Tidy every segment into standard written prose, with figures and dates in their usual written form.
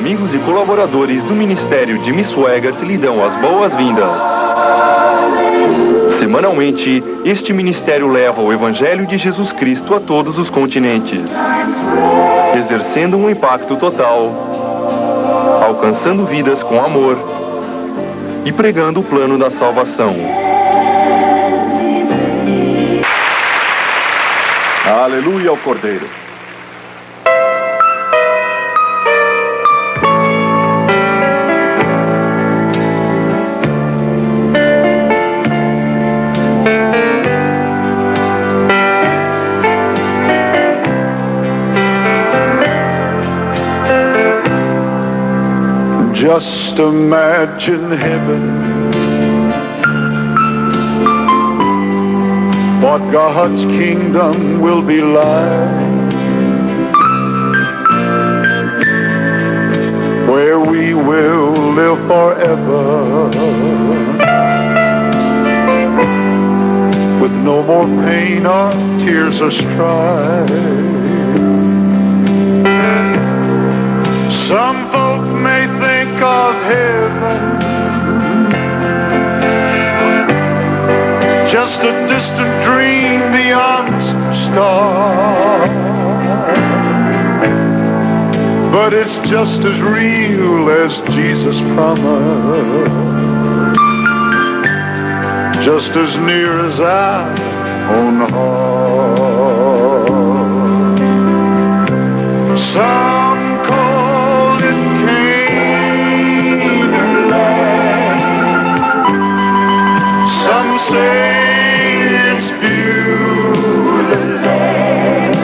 amigos e colaboradores do Ministério de Misswegat lhe dão as boas-vindas. Semanalmente, este ministério leva o Evangelho de Jesus Cristo a todos os continentes, exercendo um impacto total, alcançando vidas com amor e pregando o plano da salvação. Aleluia ao Cordeiro. Just imagine heaven, what God's kingdom will be like, where we will live forever, with no more pain or tears or strife. Some folk may think of heaven just a distant dream beyond some stars, but it's just as real as Jesus promised, just as near as our own heart. Some call it Canaan land, some say it's Beulah land.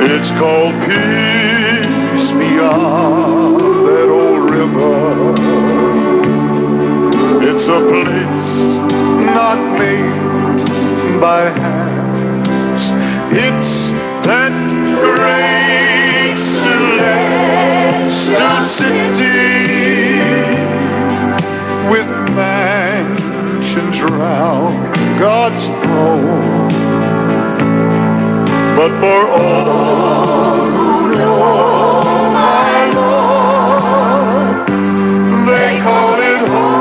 It's called peace beyond that old river. It's a place not made by hands. It's that great celestial city with mansions round God's throne. But for all who know my Lord, they call it home.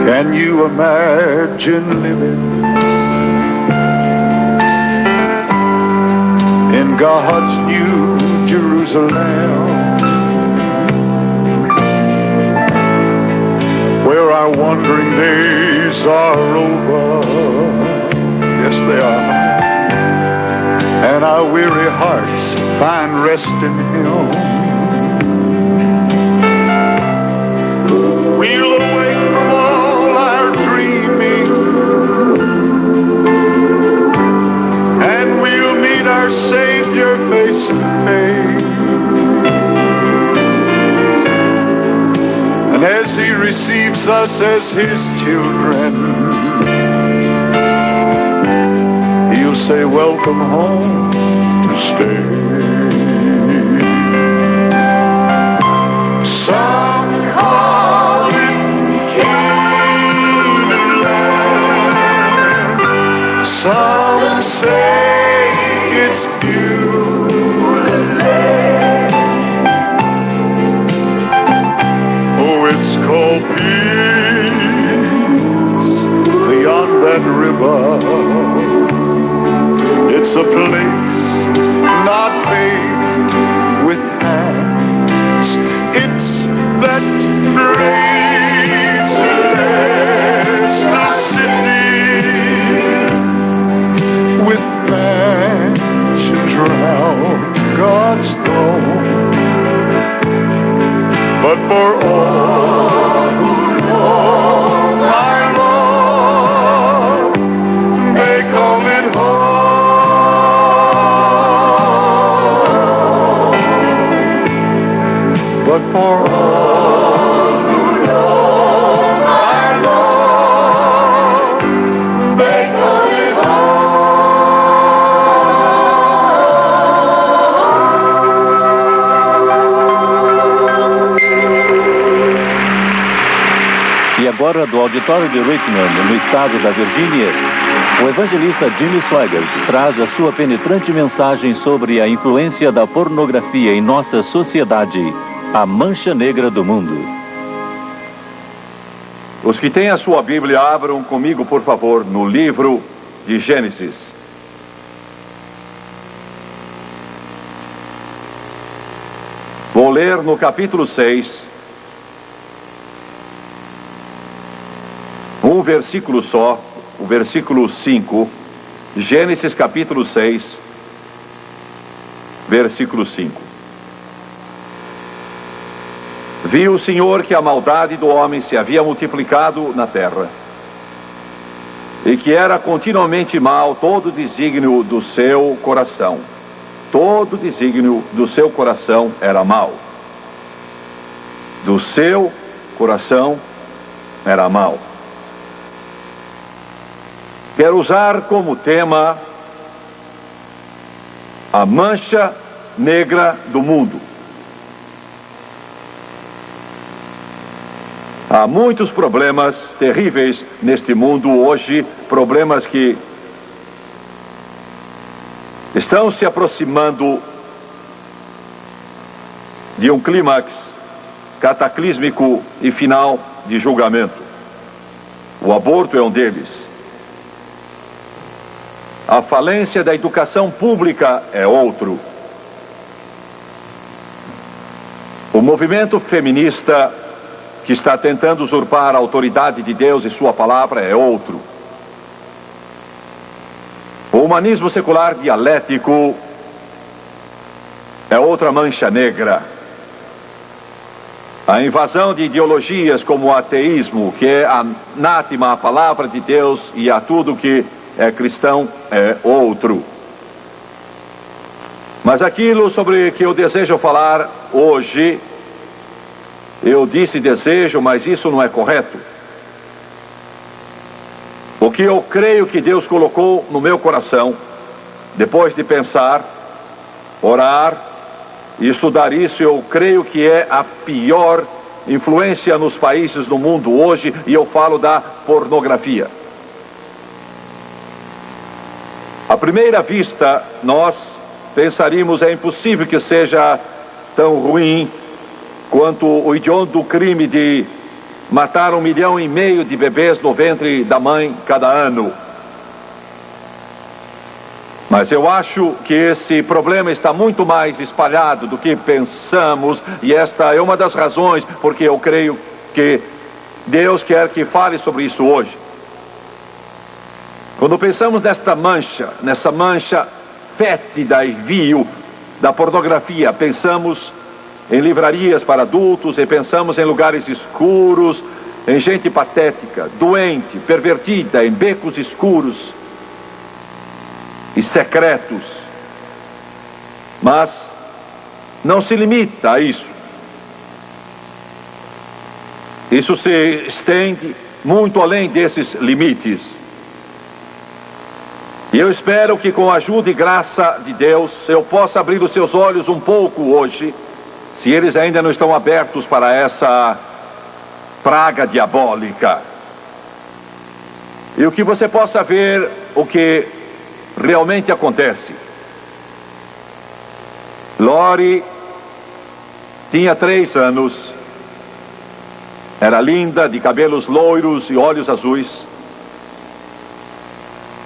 Can you imagine living in God's new Jerusalem, where our wandering days are over? Yes, they are. And our weary hearts find rest in Him. We'll awake from all our dreaming, and we'll meet our Savior face to face. And as He receives us as His children, He'll say, welcome home to stay. Some call it Canaan land, some say it's Beulah land. Oh, it's called peace beyond that river. It's a place not not made with hands. It's that great celestial city with mansions round God's throne. But for all who know my Lord, they call it home. But for all who know my Lord, they call it home. E agora, do auditório de Richmond, no estado da Virgínia, o evangelista Jimmy Swaggart traz a sua penetrante mensagem sobre a influência da pornografia em nossa sociedade, a mancha negra do mundo. Os que têm a sua Bíblia, abram comigo, por favor, no livro de Gênesis. Vou ler no capítulo 6, um versículo só, o versículo 5, Gênesis capítulo 6, versículo 5. Viu o Senhor que a maldade do homem se havia multiplicado na terra, e que era continuamente mal todo desígnio do seu coração. Todo desígnio do seu coração era mal. Do seu coração era mal. Quero usar como tema a mancha negra do mundo. Há muitos problemas terríveis neste mundo hoje, problemas que estão se aproximando de um clímax cataclísmico e final de julgamento. O aborto é um deles. A falência da educação pública é outro. O movimento feminista que está tentando usurpar a autoridade de Deus e sua palavra é outro. O humanismo secular dialético é outra mancha negra. A invasão de ideologias como o ateísmo, que é anátema à palavra de Deus e a tudo que é cristão, é outro. Mas aquilo sobre que eu desejo falar hoje, eu disse desejo, mas isso não é correto. O que eu creio que Deus colocou no meu coração, depois de pensar, orar e estudar isso, eu creio que é a pior influência nos países do mundo hoje, e eu falo da pornografia. À primeira vista, nós pensaríamos, é impossível que seja tão ruim quanto o hediondo crime de matar 1,5 milhão de bebês no ventre da mãe cada ano. Mas eu acho que esse problema está muito mais espalhado do que pensamos, e esta é uma das razões porque eu creio que Deus quer que fale sobre isso hoje. Quando pensamos nessa mancha fétida e vil da pornografia, pensamos em livrarias para adultos, e pensamos em lugares escuros, em gente patética, doente, pervertida, em becos escuros e secretos. Mas não se limita a isso. Isso se estende muito além desses limites. E eu espero que, com a ajuda e graça de Deus, eu possa abrir os seus olhos um pouco hoje, se eles ainda não estão abertos para essa praga diabólica. E o que você possa ver o que realmente acontece. Lori tinha 3 anos, era linda, de cabelos loiros e olhos azuis.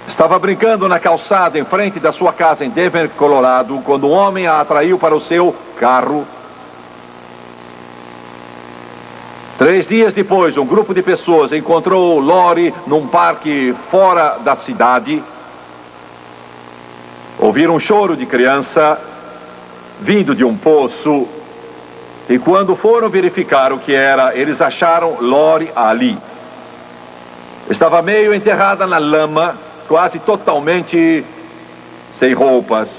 Estava brincando na calçada em frente da sua casa em Denver, Colorado, quando um homem a atraiu para o seu carro. 3 dias depois, um grupo de pessoas encontrou Lori num parque fora da cidade. Ouviram um choro de criança vindo de um poço. E quando foram verificar o que era, eles acharam Lori ali. Estava meio enterrada na lama, quase totalmente sem roupas.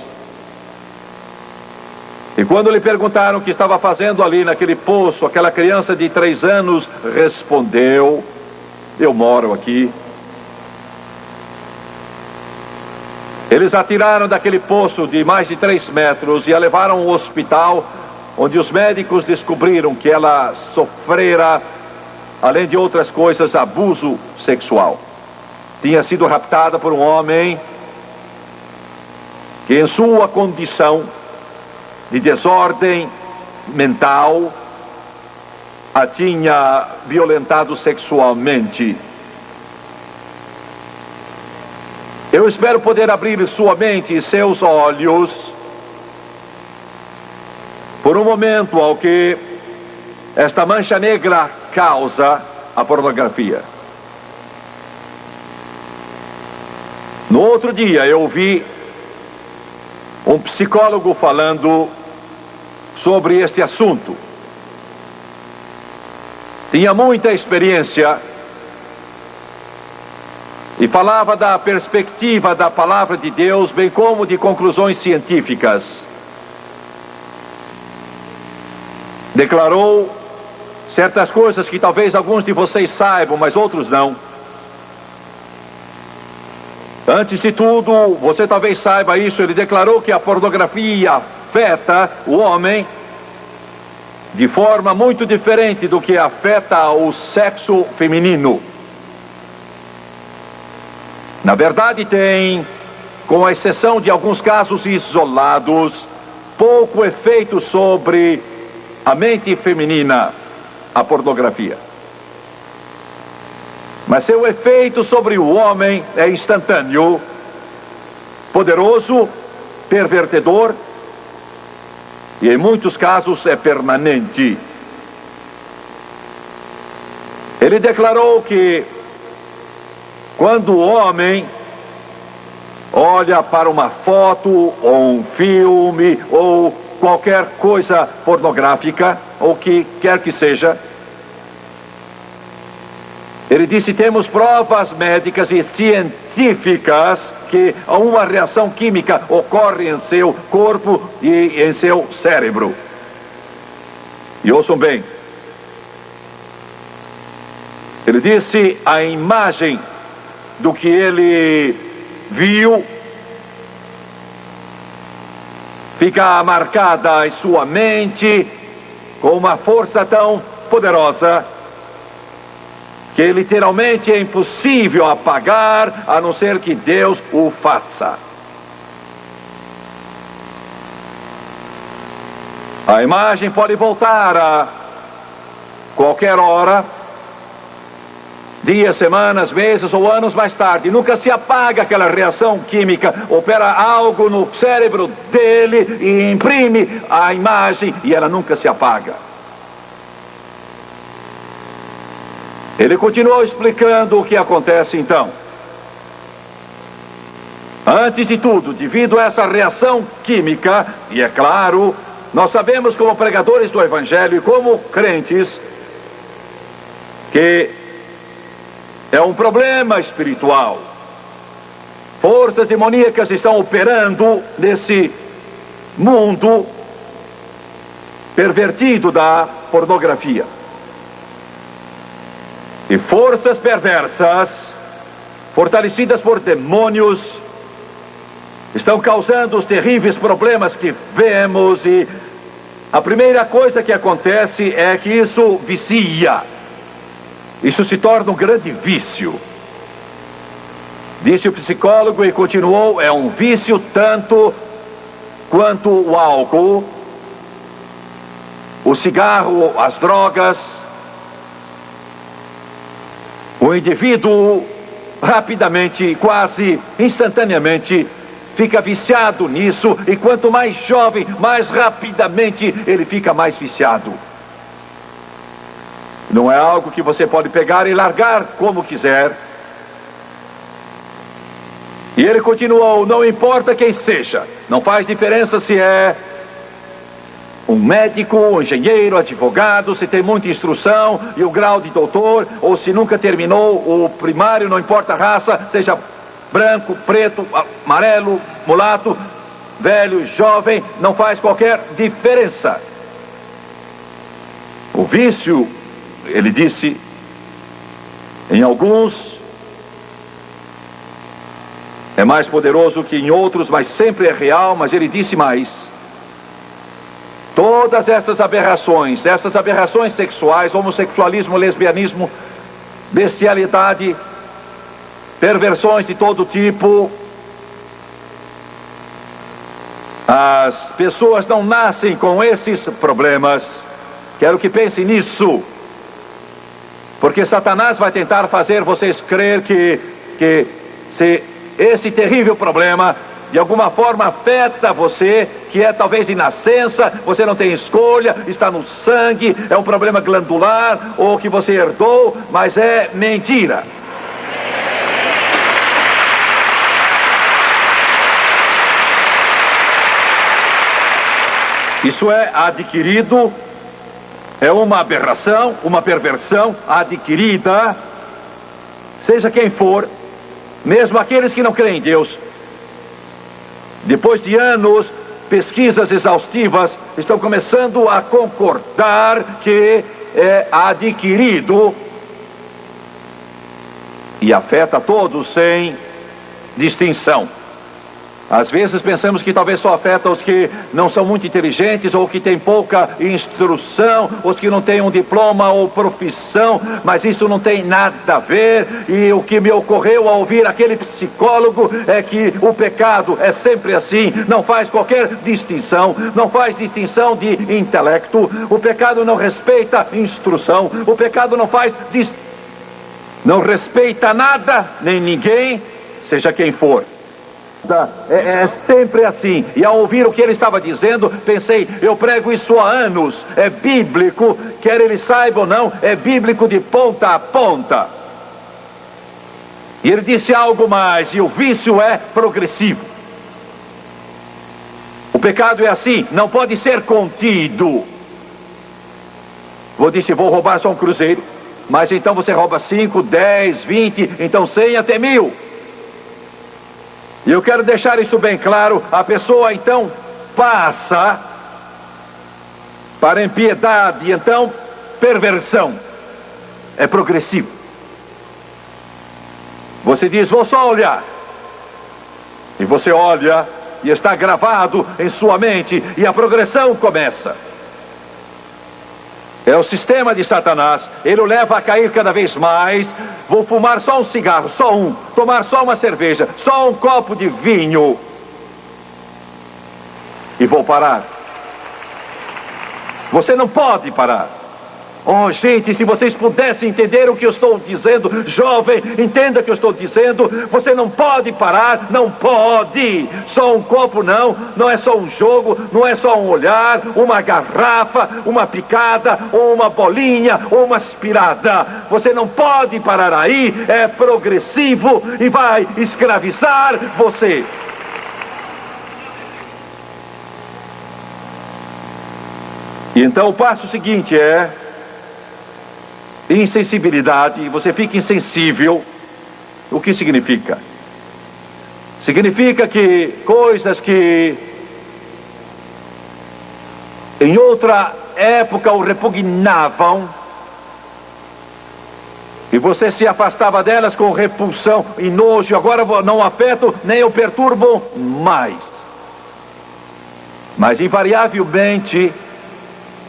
E quando lhe perguntaram o que estava fazendo ali naquele poço, aquela criança de 3 anos respondeu: eu moro aqui. Eles a tiraram daquele poço de mais de 3 metros e a levaram ao hospital, onde os médicos descobriram que ela sofrera, além de outras coisas, abuso sexual. Tinha sido raptada por um homem que, em sua condição de desordem mental, a tinha violentado sexualmente. Eu espero poder abrir sua mente e seus olhos por um momento ao que esta mancha negra causa a pornografia. No outro dia eu vi um psicólogo falando sobre este assunto. Tinha muita experiência e falava da perspectiva da palavra de Deus, bem como de conclusões científicas. Declarou certas coisas que talvez alguns de vocês saibam, mas outros não. Antes de tudo, você talvez saiba isso, ele declarou que a pornografia afeta o homem de forma muito diferente do que afeta o sexo feminino. Na verdade, tem, com exceção de alguns casos isolados, pouco efeito sobre a mente feminina, a pornografia. Mas seu efeito sobre o homem é instantâneo, poderoso, pervertedor e, em muitos casos, é permanente. Ele declarou que quando o homem olha para uma foto ou um filme ou qualquer coisa pornográfica, ou que quer que seja, ele disse: temos provas médicas e científicas que uma reação química ocorre em seu corpo e em seu cérebro. E ouçam bem, ele disse: a imagem do que ele viu fica marcada em sua mente com uma força tão poderosa que literalmente é impossível apagar, a não ser que Deus o faça. A imagem pode voltar a qualquer hora, dias, semanas, meses ou anos mais tarde. Nunca se apaga aquela reação química. Opera algo no cérebro dele e imprime a imagem e ela nunca se apaga. Ele continuou explicando o que acontece então. Antes de tudo, devido a essa reação química, e é claro, nós sabemos como pregadores do Evangelho e como crentes que é um problema espiritual. Forças demoníacas estão operando nesse mundo pervertido da pornografia. E forças perversas, fortalecidas por demônios, estão causando os terríveis problemas que vemos. E a primeira coisa que acontece é que isso vicia. Isso se torna um grande vício. Disse o psicólogo e continuou: é um vício tanto quanto o álcool, o cigarro, as drogas. O indivíduo rapidamente, quase instantaneamente, fica viciado nisso, e quanto mais jovem, mais rapidamente ele fica mais viciado. Não é algo que você pode pegar e largar como quiser. E ele continuou: não importa quem seja, não faz diferença se é um médico, um engenheiro, advogado, se tem muita instrução e o grau de doutor, ou se nunca terminou o primário, não importa a raça, seja branco, preto, amarelo, mulato, velho, jovem, não faz qualquer diferença. O vício, ele disse, em alguns é mais poderoso que em outros, mas sempre é real. Mas ele disse mais: todas essas aberrações sexuais, homossexualismo, lesbianismo, bestialidade, perversões de todo tipo, as pessoas não nascem com esses problemas. Quero que pensem nisso, porque Satanás vai tentar fazer vocês crer que se esse terrível problema de alguma forma afeta você, que é talvez de nascença, você não tem escolha, está no sangue, é um problema glandular, ou que você herdou, mas é mentira. Isso é adquirido, é uma aberração, uma perversão adquirida, seja quem for, mesmo aqueles que não creem em Deus. Depois de anos, pesquisas exaustivas estão começando a concordar que é adquirido e afeta todos sem distinção. Às vezes pensamos que talvez só afeta os que não são muito inteligentes, ou que têm pouca instrução, os que não têm um diploma ou profissão, mas isso não tem nada a ver. E o que me ocorreu ao ouvir aquele psicólogo é que o pecado é sempre assim, não faz qualquer distinção, não faz distinção de intelecto, o pecado não respeita instrução, o pecado não respeita nada, nem ninguém, seja quem for. É sempre assim. E ao ouvir o que ele estava dizendo, pensei: eu prego isso há anos, é bíblico, quer ele saiba ou não, é bíblico de ponta a ponta. E ele disse algo mais: e o vício é progressivo. O pecado é assim, não pode ser contido. Vou roubar só um cruzeiro, mas então você rouba 5, 10, 20, então 100 até 1000. E eu quero deixar isso bem claro: a pessoa então passa para impiedade, então perversão. É progressivo. Você diz: vou só olhar. E você olha e está gravado em sua mente, e a progressão começa. É o sistema de Satanás. Ele o leva a cair cada vez mais. Vou fumar só um cigarro, só um. Tomar só uma cerveja, só um copo de vinho. E vou parar. Você não pode parar. Oh, gente, se vocês pudessem entender o que eu estou dizendo, jovem, entenda o que eu estou dizendo. Você não pode parar, não pode. Só um copo não é só um jogo, não é só um olhar, uma garrafa, uma picada, ou uma bolinha, ou uma aspirada. Você não pode parar aí, é progressivo e vai escravizar você. E então o passo seguinte é insensibilidade. Você fica insensível. O que significa? Significa que coisas que em outra época o repugnavam, e você se afastava delas com repulsão e nojo, agora não afetam nem o perturbam mais. Mas invariavelmente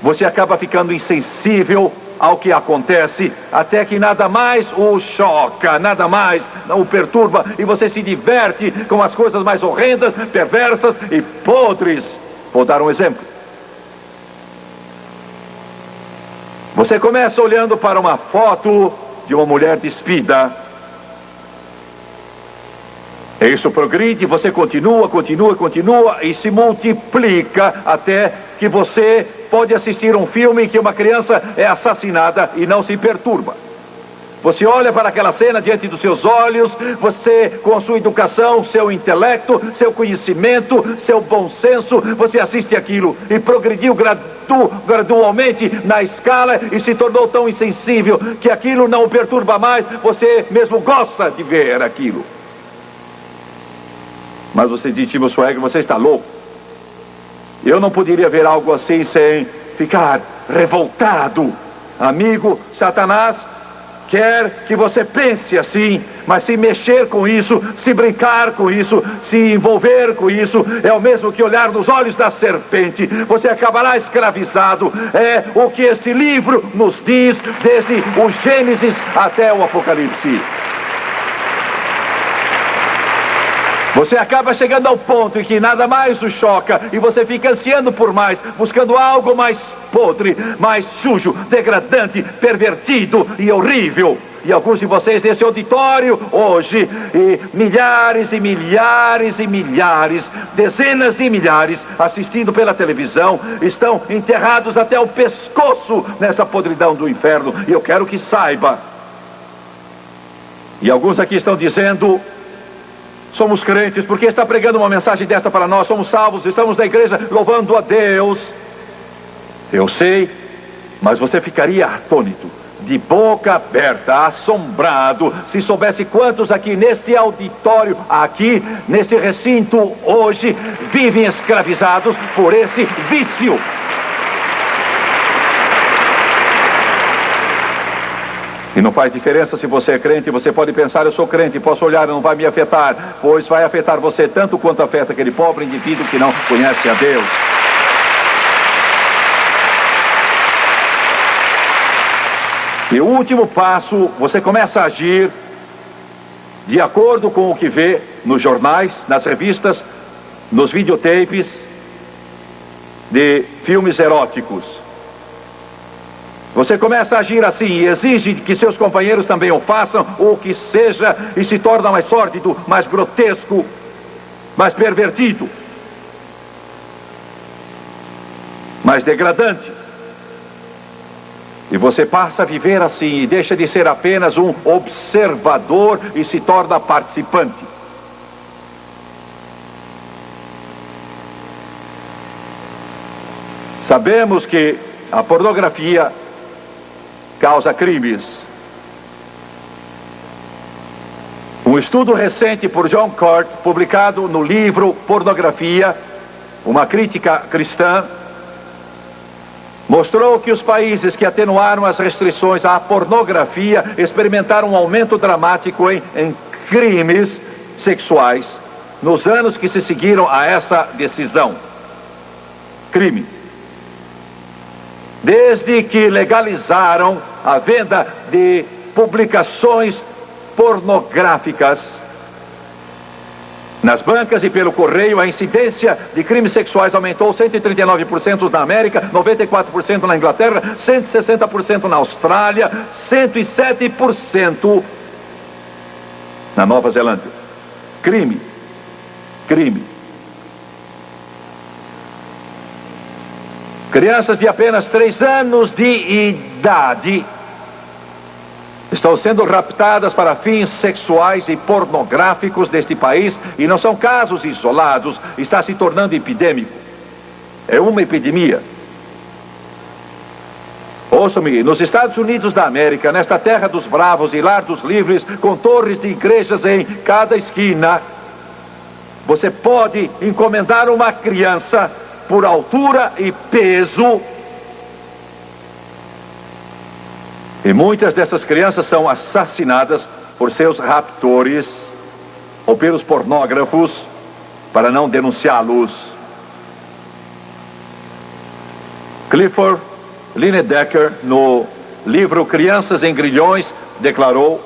você acaba ficando insensível ao que acontece, até que nada mais o choca, nada mais o perturba, e você se diverte com as coisas mais horrendas, perversas e podres. Vou dar um exemplo. Você começa olhando para uma foto de uma mulher despida, Isso progride, você continua e se multiplica até que você pode assistir um filme em que uma criança é assassinada e não se perturba. Você olha para aquela cena diante dos seus olhos, você, com a sua educação, seu intelecto, seu conhecimento, seu bom senso, você assiste aquilo e progrediu gradualmente na escala e se tornou tão insensível que aquilo não o perturba mais, você mesmo gosta de ver aquilo. Mas você diz, Timo Swagger, você está louco. Eu não poderia ver algo assim sem ficar revoltado. Amigo, Satanás quer que você pense assim, mas se mexer com isso, se brincar com isso, se envolver com isso, é o mesmo que olhar nos olhos da serpente. Você acabará escravizado. É o que este livro nos diz, desde o Gênesis até o Apocalipse. Você acaba chegando ao ponto em que nada mais o choca e você fica ansiando por mais, buscando algo mais podre, mais sujo, degradante, pervertido e horrível. E alguns de vocês nesse auditório hoje, e milhares e milhares e milhares, dezenas de milhares assistindo pela televisão, estão enterrados até o pescoço nessa podridão do inferno. E eu quero que saiba. E alguns aqui estão dizendo: somos crentes, porque está pregando uma mensagem desta para nós? Somos salvos, estamos na igreja louvando a Deus. Eu sei, mas você ficaria atônito, de boca aberta, assombrado, se soubesse quantos aqui neste auditório, aqui neste recinto hoje, vivem escravizados por esse vício. E não faz diferença se você é crente. Você pode pensar: eu sou crente, posso olhar, não vai me afetar. Pois vai afetar você tanto quanto afeta aquele pobre indivíduo que não conhece a Deus. E o último passo, você começa a agir de acordo com o que vê nos jornais, nas revistas, nos videotapes de filmes eróticos. Você começa a agir assim e exige que seus companheiros também o façam, ou que seja, e se torna mais sórdido, mais grotesco, mais pervertido, mais degradante. E você passa a viver assim e deixa de ser apenas um observador e se torna participante. Sabemos que a pornografia causa crimes. Um estudo recente por John Cort, publicado no livro Pornografia, uma crítica cristã, mostrou que os países que atenuaram as restrições à pornografia experimentaram um aumento dramático em crimes sexuais nos anos que se seguiram a essa decisão. Crime. Desde que legalizaram a venda de publicações pornográficas nas bancas e pelo correio, a incidência de crimes sexuais aumentou 139% na América, 94% na Inglaterra, 160% na Austrália, 107% na Nova Zelândia. Crime. Crianças de apenas 3 anos de idade estão sendo raptadas para fins sexuais e pornográficos deste país, e não são casos isolados, está se tornando epidêmico. É uma epidemia. Ouçam-me, nos Estados Unidos da América, nesta terra dos bravos e lar dos livres, com torres de igrejas em cada esquina, você pode encomendar uma criança por altura e peso, e muitas dessas crianças são assassinadas por seus raptores ou pelos pornógrafos para não denunciá-los. Clifford Linedecker, no livro Crianças em Grilhões, declarou: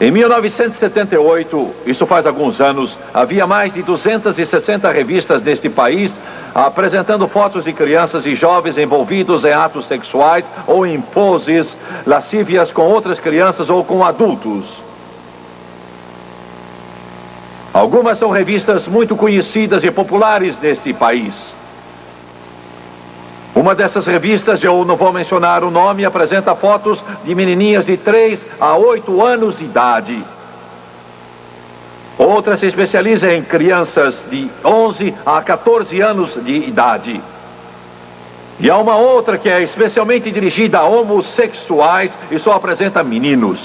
em 1978, isso faz alguns anos, havia mais de 260 revistas neste país apresentando fotos de crianças e jovens envolvidos em atos sexuais ou em poses lascívias com outras crianças ou com adultos. Algumas são revistas muito conhecidas e populares neste país. Uma dessas revistas, eu não vou mencionar o nome, apresenta fotos de menininhas de 3 a 8 anos de idade. Outra se especializa em crianças de 11 a 14 anos de idade. E há uma outra que é especialmente dirigida a homossexuais e só apresenta meninos.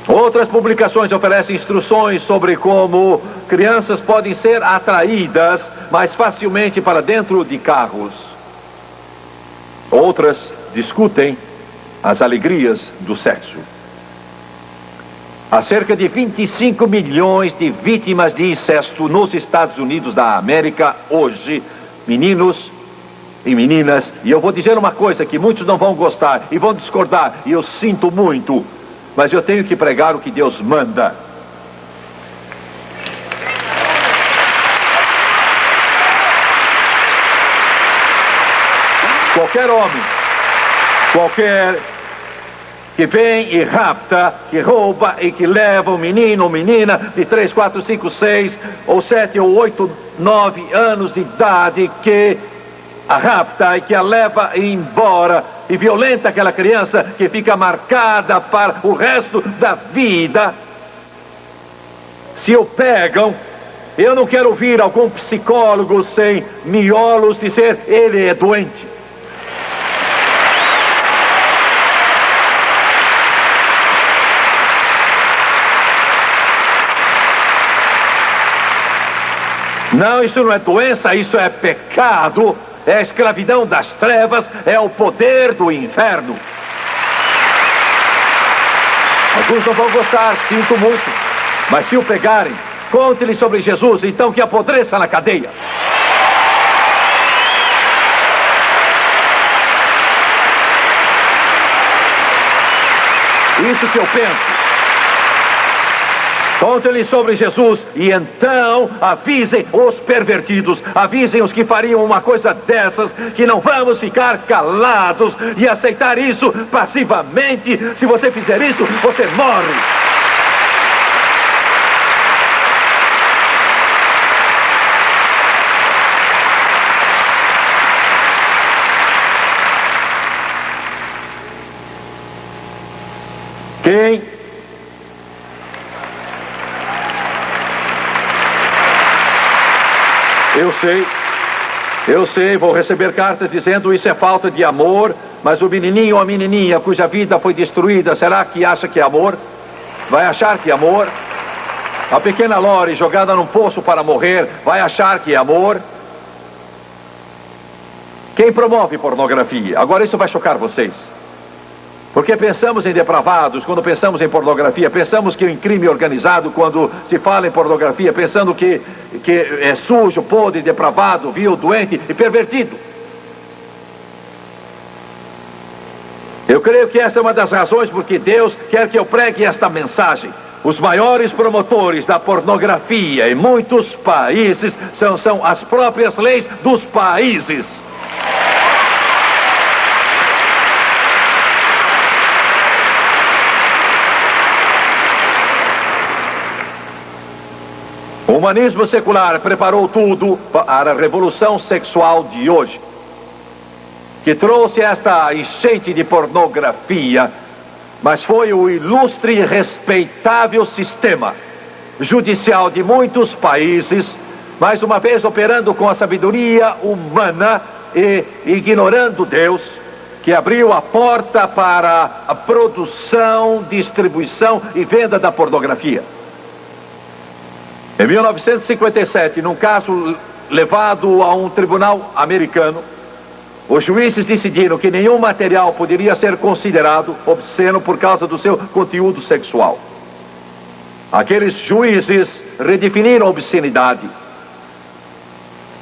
Outras publicações oferecem instruções sobre como crianças podem ser atraídas mais facilmente para dentro de carros. Outras discutem as alegrias do sexo. Há cerca de 25 milhões de vítimas de incesto nos Estados Unidos da América hoje, meninos e meninas. E eu vou dizer uma coisa que muitos não vão gostar e vão discordar, e eu sinto muito, mas eu tenho que pregar o que Deus manda. Qualquer homem, qualquer que vem e rapta, que rouba e que leva um menino ou menina de 3, 4, 5, 6 ou 7 ou 8, 9 anos de idade, que a rapta e que a leva embora e violenta aquela criança, que fica marcada para o resto da vida. Se o pegam, eu não quero ouvir algum psicólogo sem miolos dizer ele é doente. Não, isso não é doença, isso é pecado, é a escravidão das trevas, é o poder do inferno. Alguns não vão gostar, sinto muito, mas se o pegarem, conte-lhe sobre Jesus, então que apodreça na cadeia. Isso que eu penso. Conte-lhe sobre Jesus e então avisem os pervertidos, avisem os que fariam uma coisa dessas, que não vamos ficar calados e aceitar isso passivamente. Se você fizer isso, você morre. Quem Eu sei, vou receber cartas dizendo isso é falta de amor, mas o menininho ou a menininha cuja vida foi destruída, será que acha que é amor? Vai achar que é amor? A pequena Lori jogada num poço para morrer, vai achar que é amor? Quem promove pornografia? Agora isso vai chocar vocês. Porque pensamos em depravados quando pensamos em pornografia, pensamos que em crime organizado quando se fala em pornografia, pensando que é sujo, podre, depravado, vil, doente e pervertido. Eu creio que essa é uma das razões porque Deus quer que eu pregue esta mensagem. Os maiores promotores da pornografia em muitos países são as próprias leis dos países. O humanismo secular preparou tudo para a revolução sexual de hoje, que trouxe esta enchente de pornografia, mas foi o ilustre e respeitável sistema judicial de muitos países, mais uma vez operando com a sabedoria humana e ignorando Deus, que abriu a porta para a produção, distribuição e venda da pornografia. Em 1957, num caso levado a um tribunal americano, os juízes decidiram que nenhum material poderia ser considerado obsceno por causa do seu conteúdo sexual. Aqueles juízes redefiniram a obscenidade.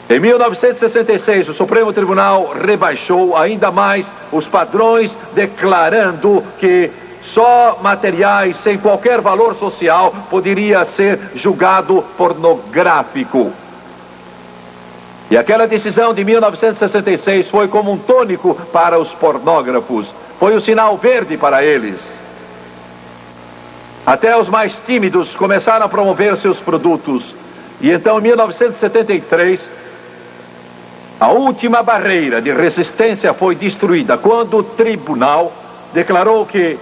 Em 1966, o Supremo Tribunal rebaixou ainda mais os padrões, declarando que só materiais sem qualquer valor social poderia ser julgado pornográfico. E aquela decisão de 1966 foi como um tônico para os pornógrafos. Foi o sinal verde para eles. Até os mais tímidos começaram a promover seus produtos. E então, em 1973, a última barreira de resistência foi destruída quando o tribunal declarou que,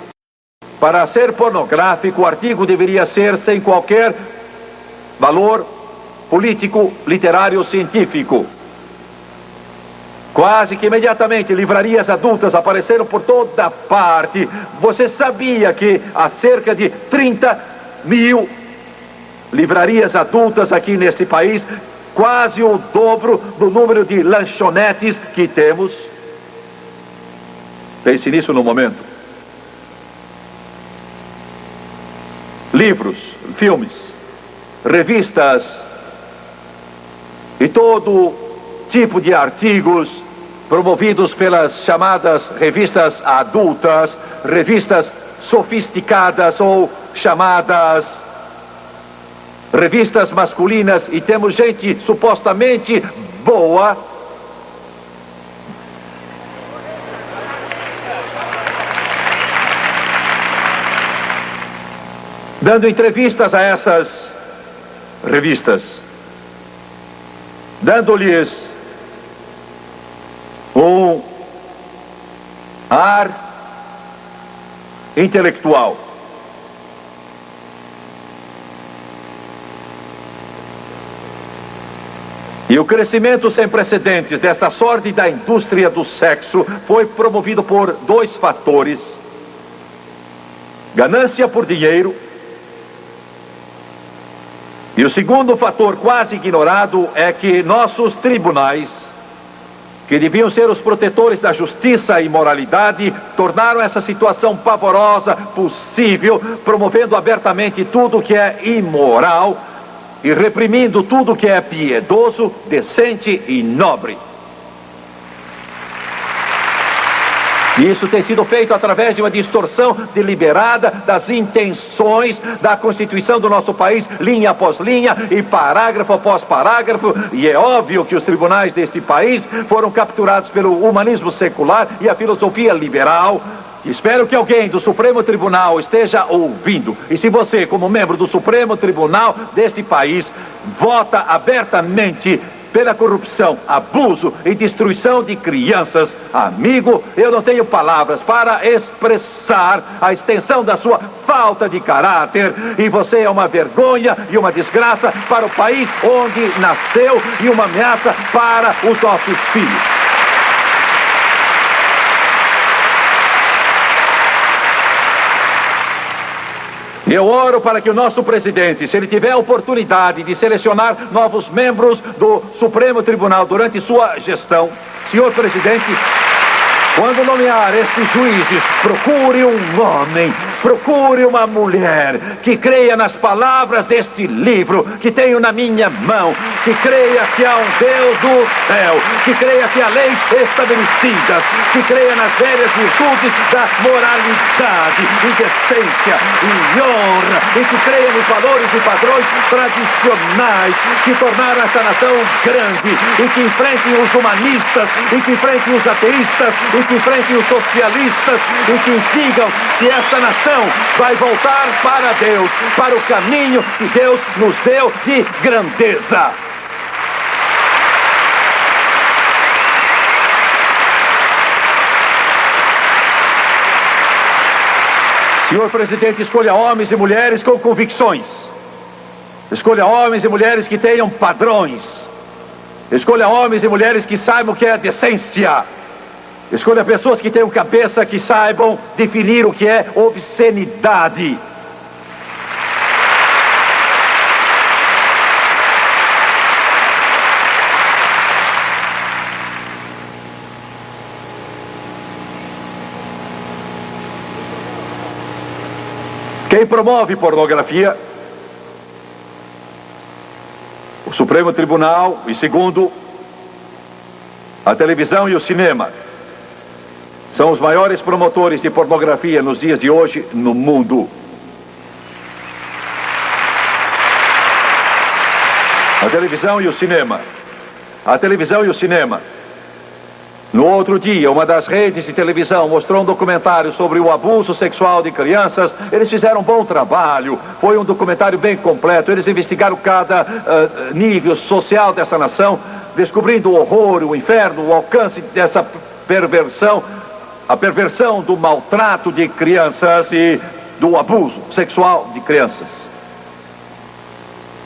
para ser pornográfico, o artigo deveria ser sem qualquer valor político, literário ou científico. Quase que imediatamente, livrarias adultas apareceram por toda parte. Você sabia que há cerca de 30 mil livrarias adultas aqui nesse país, quase o dobro do número de lanchonetes que temos? Pense nisso no momento. Livros, filmes, revistas e todo tipo de artigos promovidos pelas chamadas revistas adultas, revistas sofisticadas ou chamadas revistas masculinas, e temos gente supostamente boa dando entrevistas a essas revistas, dando-lhes um ar intelectual. E o crescimento sem precedentes desta sórdida indústria do sexo foi promovido por dois fatores: ganância por dinheiro, e o segundo fator quase ignorado é que nossos tribunais, que deviam ser os protetores da justiça e moralidade, tornaram essa situação pavorosa possível, promovendo abertamente tudo que é imoral e reprimindo tudo que é piedoso, decente e nobre. E isso tem sido feito através de uma distorção deliberada das intenções da Constituição do nosso país, linha após linha e parágrafo após parágrafo. E é óbvio que os tribunais deste país foram capturados pelo humanismo secular e a filosofia liberal. Espero que alguém do Supremo Tribunal esteja ouvindo. E se você, como membro do Supremo Tribunal deste país, vota abertamente pela corrupção, abuso e destruição de crianças, amigo, eu não tenho palavras para expressar a extensão da sua falta de caráter. E você é uma vergonha e uma desgraça para o país onde nasceu e uma ameaça para os nossos filhos. Eu oro para que o nosso presidente, se ele tiver a oportunidade de selecionar novos membros do Supremo Tribunal durante sua gestão, senhor presidente, quando nomear estes juízes, procure um homem, procure uma mulher que creia nas palavras deste livro que tenho na minha mão, que creia que há um Deus do céu, que creia que há leis estabelecidas, que creia nas velhas virtudes da moralidade e decência e honra, e que creia nos valores e padrões tradicionais que tornaram esta nação grande, e que enfrentem os humanistas, e que enfrentem os ateístas, e que enfrentem os socialistas, e que digam que esta nação vai voltar para Deus, para o caminho que Deus nos deu de grandeza. Senhor presidente, escolha homens e mulheres com convicções. Escolha homens e mulheres que tenham padrões. Escolha homens e mulheres que saibam o que é decência. Escolha pessoas que tenham cabeça, que saibam definir o que é obscenidade. Quem promove pornografia? O Supremo Tribunal, e segundo, a televisão e o cinema são os maiores promotores de pornografia nos dias de hoje no mundo. A televisão e o cinema. A televisão e o cinema No outro dia, uma das redes de televisão mostrou um documentário sobre o abuso sexual de crianças. Eles fizeram um bom trabalho. Foi um documentário bem completo. Eles investigaram cada nível social dessa nação, descobrindo o horror, o inferno, o alcance dessa perversão, a perversão do maltrato de crianças e do abuso sexual de crianças.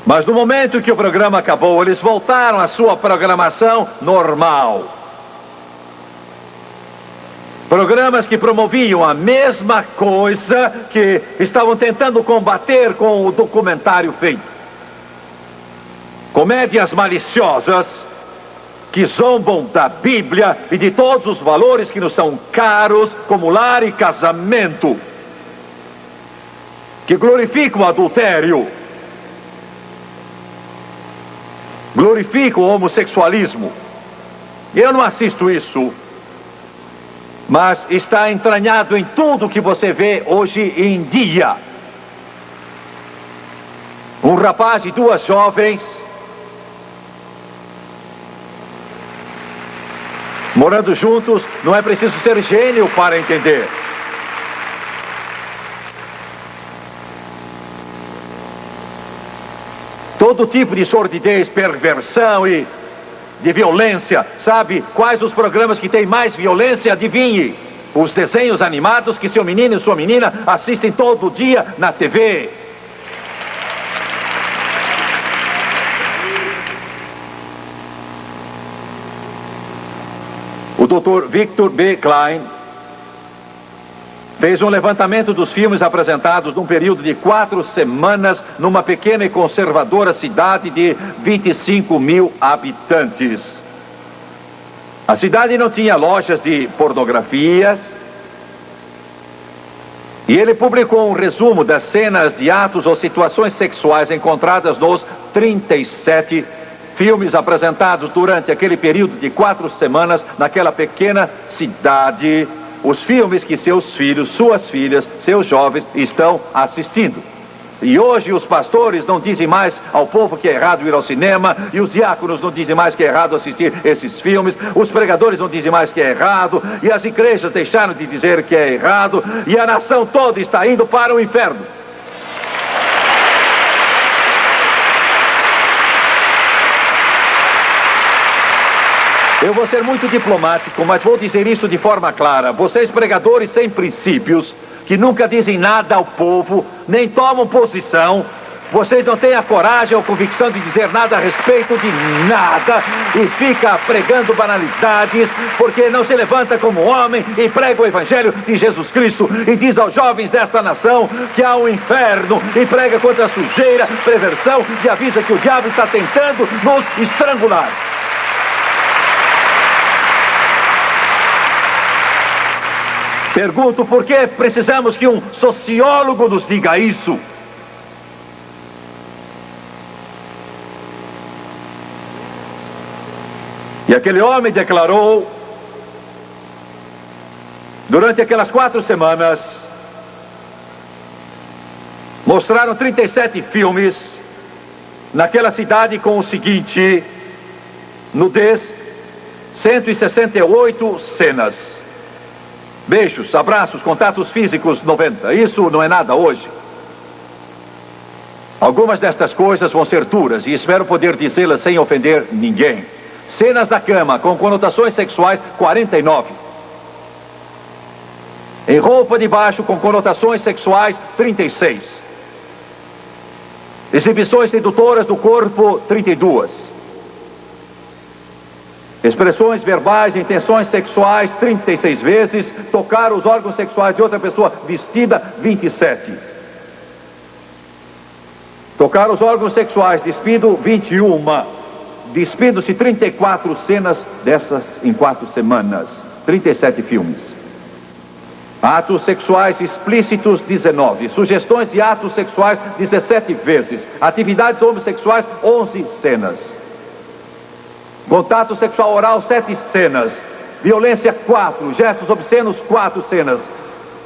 Mas no momento que o programa acabou, eles voltaram à sua programação normal. Programas que promoviam a mesma coisa que estavam tentando combater com o documentário feito. Comédias maliciosas que zombam da Bíblia e de todos os valores que nos são caros, como lar e casamento. Que glorificam o adultério. Glorificam o homossexualismo. Eu não assisto isso. Mas está entranhado em tudo que você vê hoje em dia. Um rapaz e duas jovens morando juntos, não é preciso ser gênio para entender. Todo tipo de sordidez, perversão e de violência. Sabe quais os programas que têm mais violência? Adivinhe. Os desenhos animados que seu menino e sua menina assistem todo dia na TV. O Dr. Victor B. Klein fez um levantamento dos filmes apresentados num período de 4 semanas numa pequena e conservadora cidade de 25 mil habitantes. A cidade não tinha lojas de pornografias. E ele publicou um resumo das cenas de atos ou situações sexuais encontradas nos 37 filmes apresentados durante aquele período de 4 semanas naquela pequena cidade. Os filmes que seus filhos, suas filhas, seus jovens estão assistindo. E hoje os pastores não dizem mais ao povo que é errado ir ao cinema, e os diáconos não dizem mais que é errado assistir esses filmes, os pregadores não dizem mais que é errado, e as igrejas deixaram de dizer que é errado, e a nação toda está indo para o inferno. Eu vou ser muito diplomático, mas vou dizer isso de forma clara. Vocês pregadores sem princípios, que nunca dizem nada ao povo, nem tomam posição, vocês não têm a coragem ou convicção de dizer nada a respeito de nada e fica pregando banalidades, porque não se levanta como homem e prega o evangelho de Jesus Cristo e diz aos jovens desta nação que há um inferno e prega contra a sujeira, perversão e avisa que o diabo está tentando nos estrangular. Pergunto por que precisamos que um sociólogo nos diga isso. E aquele homem declarou, durante aquelas 4 semanas, mostraram 37 filmes naquela cidade com o seguinte: nudez, 168 cenas. Beijos, abraços, contatos físicos, 90. Isso não é nada hoje. Algumas destas coisas vão ser duras e espero poder dizê-las sem ofender ninguém. Cenas da cama com conotações sexuais, 49. Em roupa de baixo com conotações sexuais, 36. Exibições sedutoras do corpo, 32. Expressões verbais de intenções sexuais, 36 vezes. Tocar os órgãos sexuais de outra pessoa vestida, 27. Tocar os órgãos sexuais despido, 21. Despido-se 34 cenas dessas em 4 semanas. 37 filmes. Atos sexuais explícitos, 19. Sugestões de atos sexuais, 17 vezes. Atividades homossexuais, 11 cenas. Contato sexual oral, 7 cenas. Violência, 4. Gestos obscenos, 4 cenas.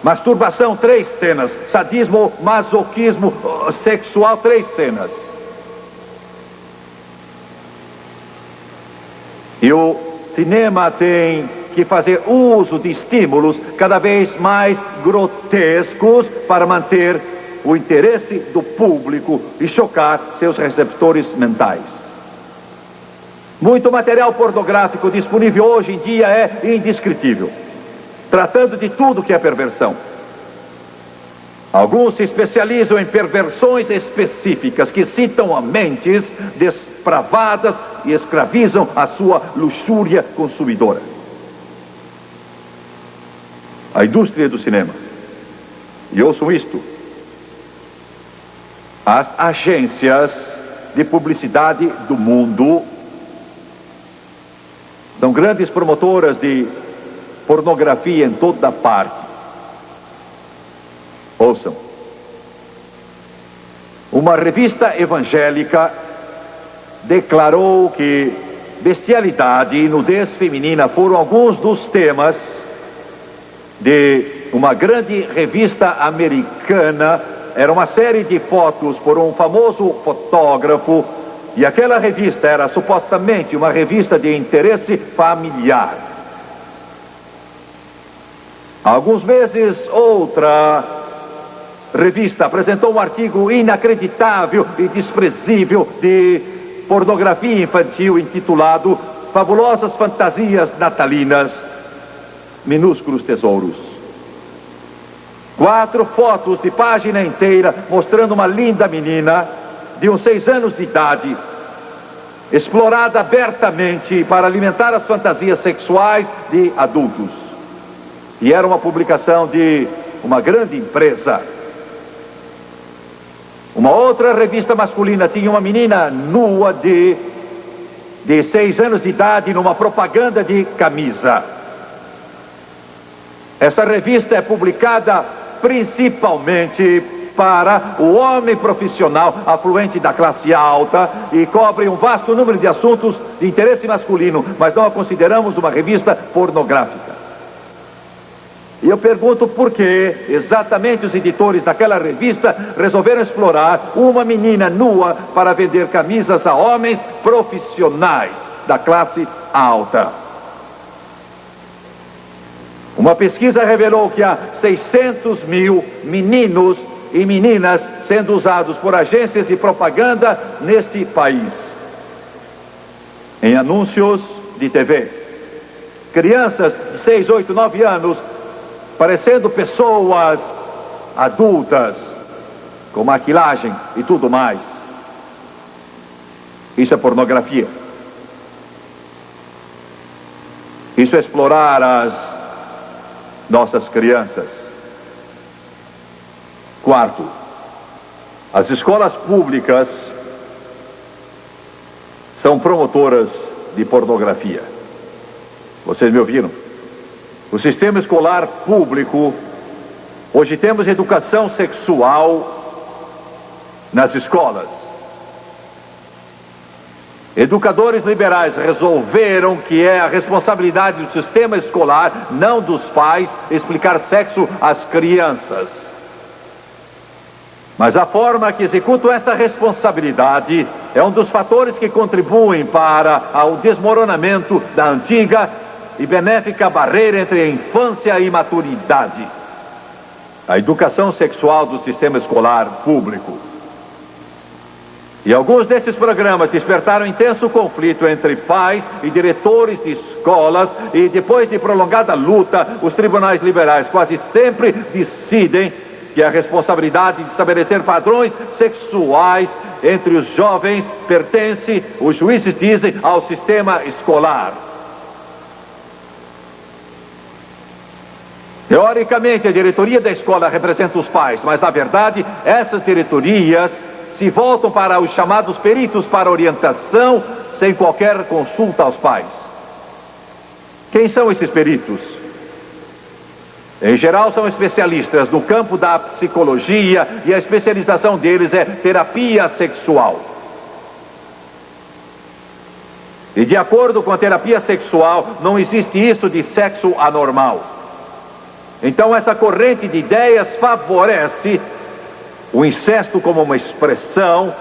Masturbação, 3 cenas. Sadismo, masoquismo sexual, 3 cenas. E o cinema tem que fazer uso de estímulos cada vez mais grotescos para manter o interesse do público e chocar seus receptores mentais. Muito material pornográfico disponível hoje em dia é indescritível, tratando de tudo que é perversão. Alguns se especializam em perversões específicas que citam a mentes depravadas e escravizam a sua luxúria consumidora. A indústria do cinema, e ouçam isto, as agências de publicidade do mundo são grandes promotoras de pornografia em toda parte. Ouçam. Uma revista evangélica declarou que bestialidade e nudez feminina foram alguns dos temas de uma grande revista americana. Era uma série de fotos por um famoso fotógrafo, e aquela revista era supostamente uma revista de interesse familiar. Há alguns meses, outra revista apresentou um artigo inacreditável e desprezível de pornografia infantil intitulado Fabulosas Fantasias Natalinas, Minúsculos Tesouros. 4 fotos de página inteira mostrando uma linda menina de uns 6 anos de idade, explorada abertamente para alimentar as fantasias sexuais de adultos. E era uma publicação de uma grande empresa. Uma outra revista masculina tinha uma menina nua de 6 anos de idade numa propaganda de camisa. Essa revista é publicada principalmente para o homem profissional afluente da classe alta e cobre um vasto número de assuntos de interesse masculino, mas não a consideramos uma revista pornográfica. E eu pergunto por que exatamente os editores daquela revista resolveram explorar uma menina nua para vender camisas a homens profissionais da classe alta. Uma pesquisa revelou que há 600 mil meninos e meninas sendo usados por agências de propaganda neste país, em anúncios de TV. Crianças de 6, 8, 9 anos parecendo pessoas adultas, com maquilagem e tudo mais. Isso é pornografia. Isso é explorar as nossas crianças. Quarto, as escolas públicas são promotoras de pornografia. Vocês me ouviram? O sistema escolar público, hoje temos educação sexual nas escolas. Educadores liberais resolveram que é a responsabilidade do sistema escolar, não dos pais, explicar sexo às crianças. Mas a forma que executam essa responsabilidade é um dos fatores que contribuem para o desmoronamento da antiga e benéfica barreira entre a infância e maturidade. A educação sexual do sistema escolar público. E alguns desses programas despertaram intenso conflito entre pais e diretores de escolas, e depois de prolongada luta, os tribunais liberais quase sempre decidem que a responsabilidade de estabelecer padrões sexuais entre os jovens pertence, os juízes dizem, ao sistema escolar. Teoricamente, a diretoria da escola representa os pais, mas na verdade, essas diretorias se voltam para os chamados peritos para orientação, sem qualquer consulta aos pais. Quem são esses peritos? Em geral, são especialistas no campo da psicologia, e a especialização deles é terapia sexual. E de acordo com a terapia sexual, não existe isso de sexo anormal. Então essa corrente de ideias favorece o incesto como uma expressão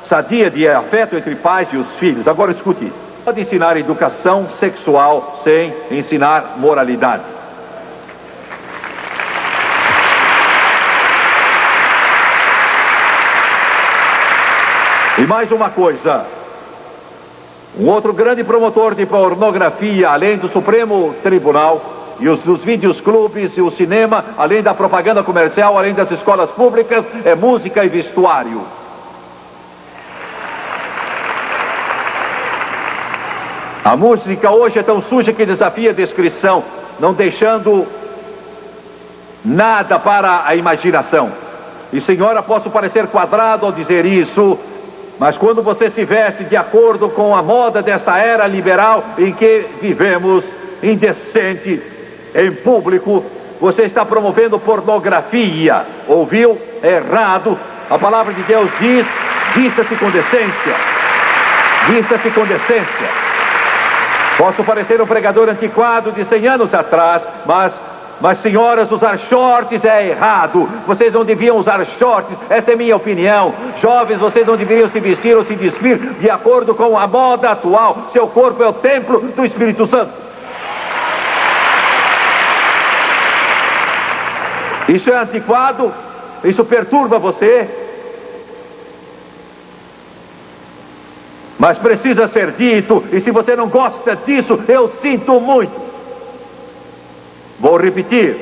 sadia de afeto entre pais e os filhos. Agora escute, pode ensinar educação sexual sem ensinar moralidade. E mais uma coisa, um outro grande promotor de pornografia, além do Supremo Tribunal, e dos vídeos clubes e o cinema, além da propaganda comercial, além das escolas públicas, é música e vestuário. A música hoje é tão suja que desafia a descrição, não deixando nada para a imaginação. E senhora, posso parecer quadrado ao dizer isso, mas quando você se veste de acordo com a moda desta era liberal em que vivemos, indecente, em público, você está promovendo pornografia. Ouviu? É errado. A palavra de Deus diz: vista-se com decência. Vista-se com decência. Posso parecer um pregador antiquado de 100 anos atrás, mas senhoras, usar shorts é errado. Vocês não deviam usar shorts, essa é minha opinião. Jovens, vocês não deveriam se vestir ou se despir de acordo com a moda atual. Seu corpo é o templo do Espírito Santo. Isso é antiquado? Isso perturba você? Mas precisa ser dito, e se você não gosta disso, eu sinto muito. Vou repetir,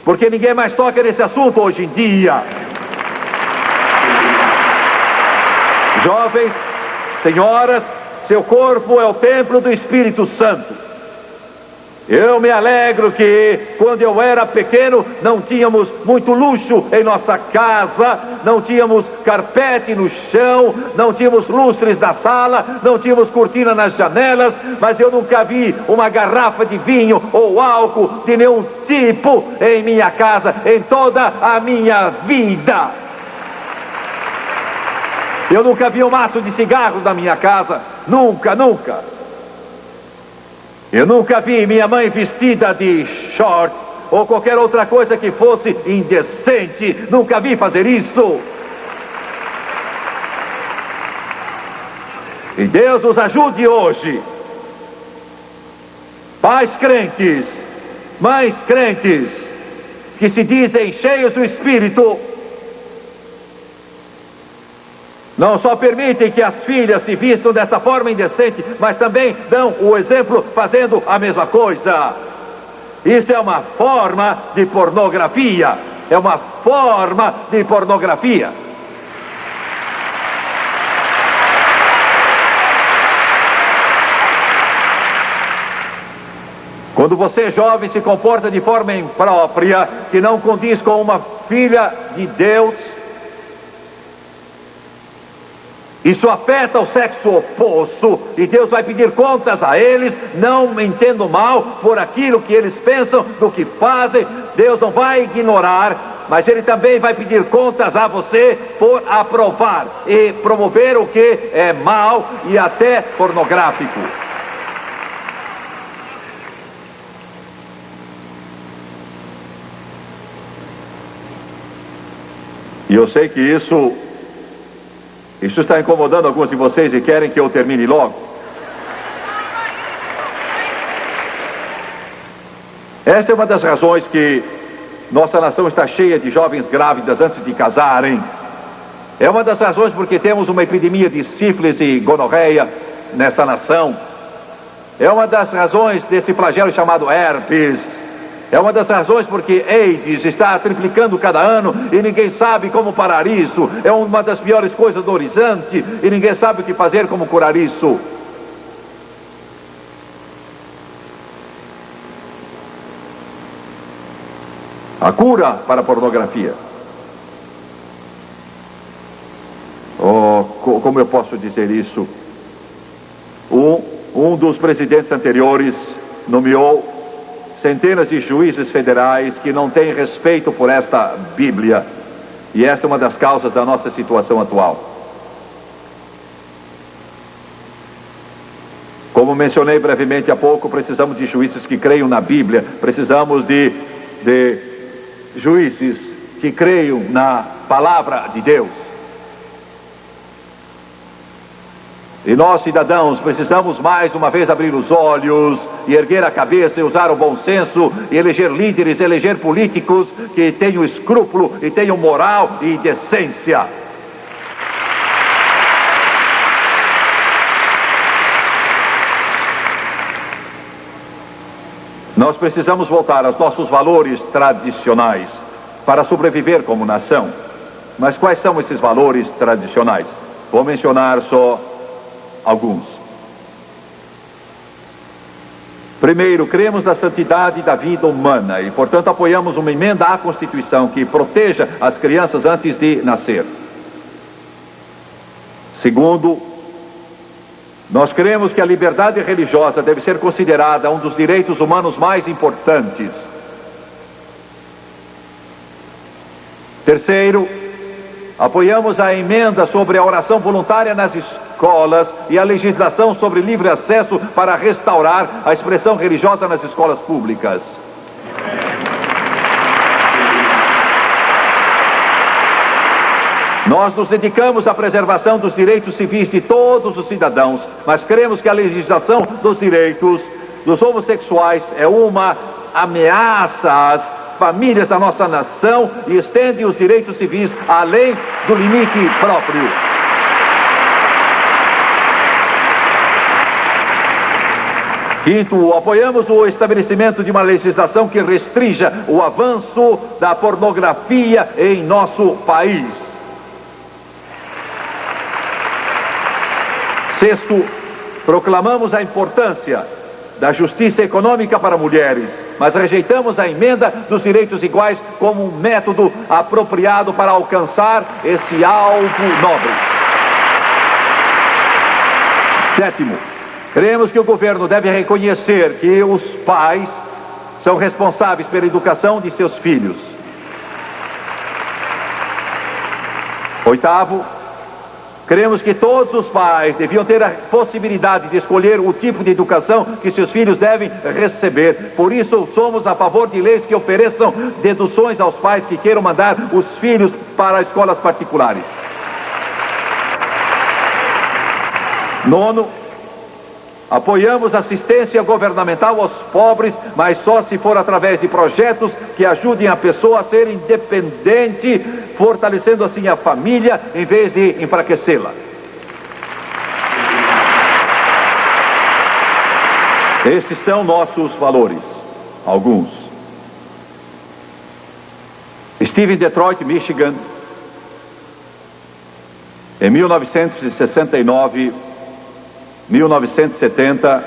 porque ninguém mais toca nesse assunto hoje em dia. Jovens, senhoras, seu corpo é o templo do Espírito Santo. Eu me alegro que, quando eu era pequeno, não tínhamos muito luxo em nossa casa, não tínhamos carpete no chão, não tínhamos lustres na sala, não tínhamos cortina nas janelas, mas eu nunca vi uma garrafa de vinho ou álcool de nenhum tipo em minha casa, em toda a minha vida. Eu nunca vi um maço de cigarros na minha casa, nunca, nunca. Eu nunca vi minha mãe vestida de short ou qualquer outra coisa que fosse indecente. Nunca vi fazer isso. E Deus nos ajude hoje. Pais crentes, mães crentes, que se dizem cheios do Espírito, não só permitem que as filhas se vistam dessa forma indecente, mas também dão o exemplo fazendo a mesma coisa. Isso é uma forma de pornografia. É uma forma de pornografia. Quando você, jovem, se comporta de forma imprópria, que não condiz com uma filha de Deus, isso afeta o sexo oposto, e Deus vai pedir contas a eles. Não me entendo mal por aquilo que eles pensam, do que fazem. Deus não vai ignorar, mas Ele também vai pedir contas a você por aprovar e promover o que é mal e até pornográfico. E eu sei que isso está incomodando alguns de vocês e querem que eu termine logo. Esta é uma das razões que nossa nação está cheia de jovens grávidas antes de casarem. É uma das razões porque temos uma epidemia de sífilis e gonorreia nesta nação. É uma das razões desse flagelo chamado herpes. É uma das razões porque AIDS está triplicando cada ano e ninguém sabe como parar isso. É uma das piores coisas do horizonte e ninguém sabe o que fazer, como curar isso. A cura para a pornografia. Como eu posso dizer isso? Um dos presidentes anteriores nomeou centenas de juízes federais que não têm respeito por esta Bíblia. E esta é uma das causas da nossa situação atual. Como mencionei brevemente há pouco, precisamos de juízes que creiam na Bíblia. Precisamos de juízes que creiam na palavra de Deus. E nós, cidadãos, precisamos mais uma vez abrir os olhos e erguer a cabeça e usar o bom senso e eleger líderes, eleger políticos que tenham escrúpulo e tenham moral e decência. Nós precisamos voltar aos nossos valores tradicionais para sobreviver como nação. Mas quais são esses valores tradicionais? Vou mencionar só alguns. Primeiro, cremos na santidade da vida humana e, portanto, apoiamos uma emenda à Constituição que proteja as crianças antes de nascer. Segundo, nós cremos que a liberdade religiosa deve ser considerada um dos direitos humanos mais importantes. Terceiro, apoiamos a emenda sobre a oração voluntária nas escolas e a legislação sobre livre acesso para restaurar a expressão religiosa nas escolas públicas. Nós nos dedicamos à preservação dos direitos civis de todos os cidadãos, mas cremos que a legislação dos direitos dos homossexuais é uma ameaça às famílias da nossa nação e estende os direitos civis além do limite próprio. Quinto, apoiamos o estabelecimento de uma legislação que restrinja o avanço da pornografia em nosso país. Sexto, proclamamos a importância da justiça econômica para mulheres, mas rejeitamos a emenda dos direitos iguais como um método apropriado para alcançar esse alvo nobre. Sétimo, cremos que o governo deve reconhecer que os pais são responsáveis pela educação de seus filhos. Oitavo, cremos que todos os pais deviam ter a possibilidade de escolher o tipo de educação que seus filhos devem receber. Por isso, somos a favor de leis que ofereçam deduções aos pais que queiram mandar os filhos para escolas particulares. Nono, apoiamos assistência governamental aos pobres, mas só se for através de projetos que ajudem a pessoa a ser independente, fortalecendo assim a família em vez de enfraquecê-la. Esses são nossos valores, alguns. Estive em Detroit, Michigan, em 1969, 1970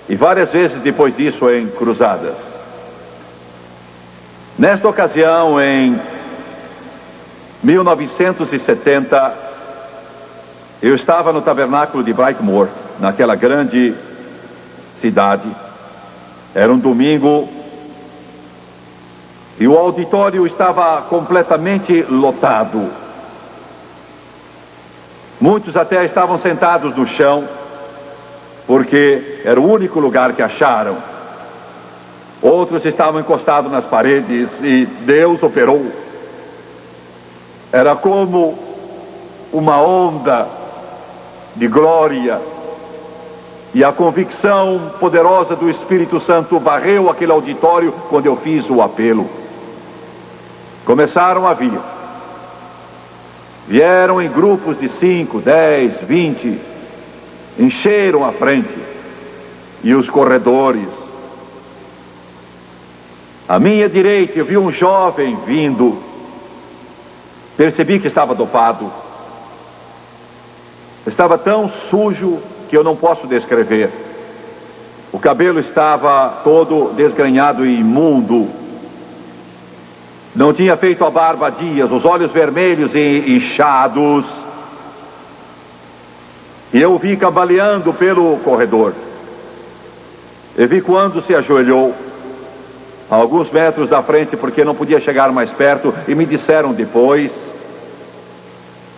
e várias vezes depois disso em cruzadas. Nesta ocasião, em 1970, eu estava no tabernáculo de Brightmoor, naquela grande cidade. Era um domingo e o auditório estava completamente lotado. Muitos até estavam sentados no chão, porque era o único lugar que acharam. Outros estavam encostados nas paredes e Deus operou. Era como uma onda de glória e a convicção poderosa do Espírito Santo varreu aquele auditório quando eu fiz o apelo. Começaram a vir. Vieram em grupos de 5, 10, 20, encheram a frente e os corredores. À minha direita eu vi um jovem vindo. Percebi que estava dopado. Estava tão sujo que eu não posso descrever. O cabelo estava todo desgrenhado e imundo. Não tinha feito a barba há dias, os olhos vermelhos e inchados. E eu o vi cambaleando pelo corredor. Eu vi quando se ajoelhou, a alguns metros da frente, porque não podia chegar mais perto, e me disseram depois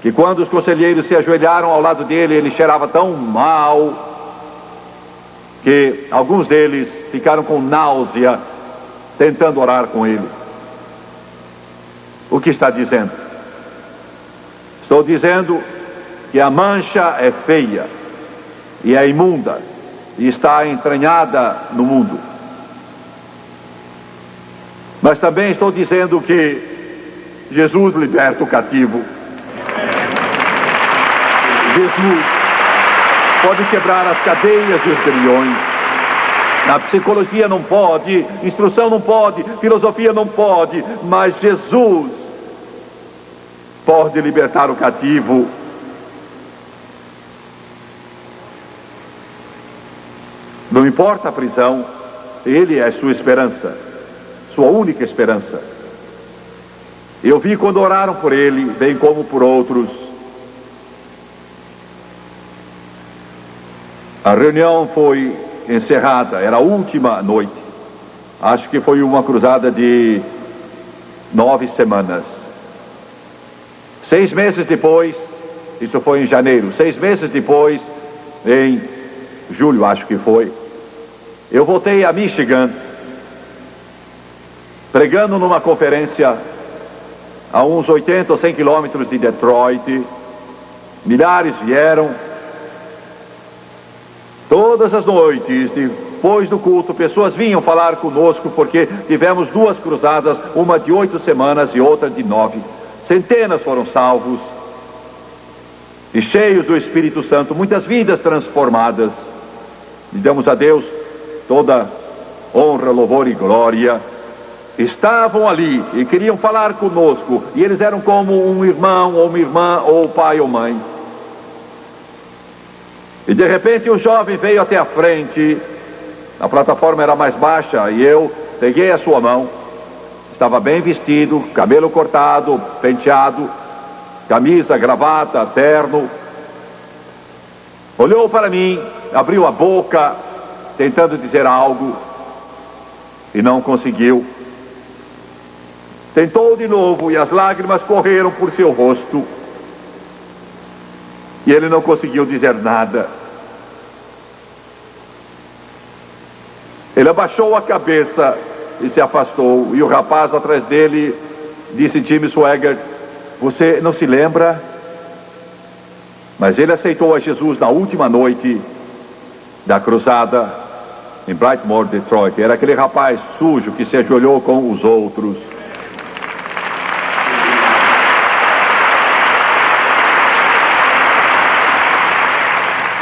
que quando os conselheiros se ajoelharam ao lado dele, ele cheirava tão mal que alguns deles ficaram com náusea tentando orar com ele. O que está dizendo? Estou dizendo que a mancha é feia e é imunda e está entranhada no mundo. Mas também estou dizendo que Jesus liberta o cativo. Jesus pode quebrar as cadeias e os grilhões. A psicologia não pode, instrução não pode, filosofia não pode, mas Jesus pode libertar o cativo. Não importa a prisão, Ele é sua esperança, sua única esperança. Eu vi quando oraram por Ele, bem como por outros. A reunião foi encerrada, era a última noite. Acho que foi uma cruzada de 9 semanas. 6 meses depois, isso foi em janeiro, 6 meses depois, em julho acho que foi, eu voltei a Michigan, pregando numa conferência a uns 80 ou 100 quilômetros de Detroit. Milhares vieram. Todas as noites, depois do culto, pessoas vinham falar conosco, porque tivemos 2 cruzadas, uma de 8 semanas e outra de 9. Centenas foram salvos e cheios do Espírito Santo, muitas vidas transformadas. E damos a Deus toda honra, louvor e glória. Estavam ali e queriam falar conosco, e eles eram como um irmão ou uma irmã, ou pai ou mãe. E de repente um jovem veio até a frente. A plataforma era mais baixa e eu peguei a sua mão. Estava bem vestido, cabelo cortado, penteado, camisa, gravata, terno. Olhou para mim, abriu a boca, tentando dizer algo, e não conseguiu. Tentou de novo e as lágrimas correram por seu rosto. E ele não conseguiu dizer nada. Ele abaixou a cabeça e se afastou. E o rapaz atrás dele disse: Jimmy Swaggart, você não se lembra? Mas ele aceitou a Jesus na última noite da cruzada em Brightmoor, Detroit. Era aquele rapaz sujo que se ajoelhou com os outros.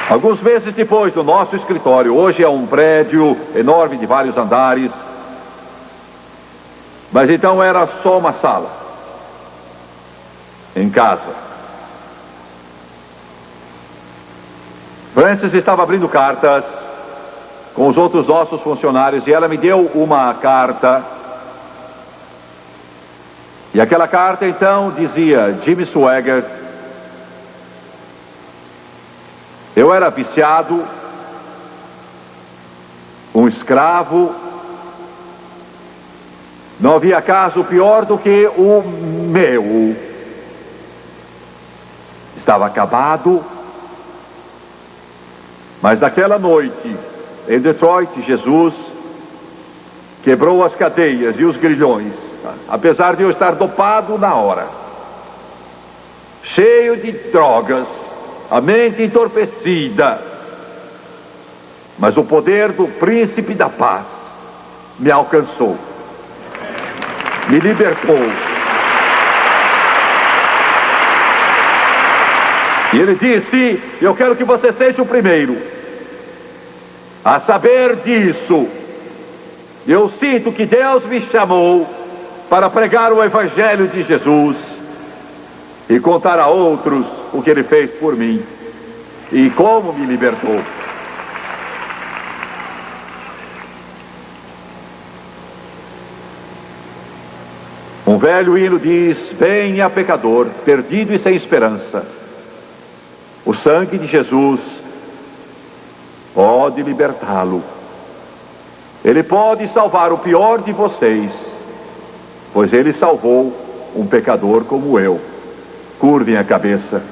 Alguns meses depois do nosso escritório, hoje é um prédio enorme de vários andares, mas então era só uma sala, em casa. Francis estava abrindo cartas com os outros nossos funcionários e ela me deu uma carta. E aquela carta então dizia: Jimmy Swaggart, eu era viciado, um escravo, não havia caso pior do que o meu. Estava acabado, mas naquela noite, em Detroit, Jesus quebrou as cadeias e os grilhões, apesar de eu estar dopado na hora, cheio de drogas, a mente entorpecida, mas o poder do príncipe da paz me alcançou, me libertou. E ele disse: eu quero que você seja o primeiro a saber disso. Eu sinto que Deus me chamou para pregar o Evangelho de Jesus e contar a outros o que Ele fez por mim e como me libertou. Um velho hino diz: venha pecador, perdido e sem esperança. O sangue de Jesus pode libertá-lo. Ele pode salvar o pior de vocês, pois Ele salvou um pecador como eu. Curvem a cabeça.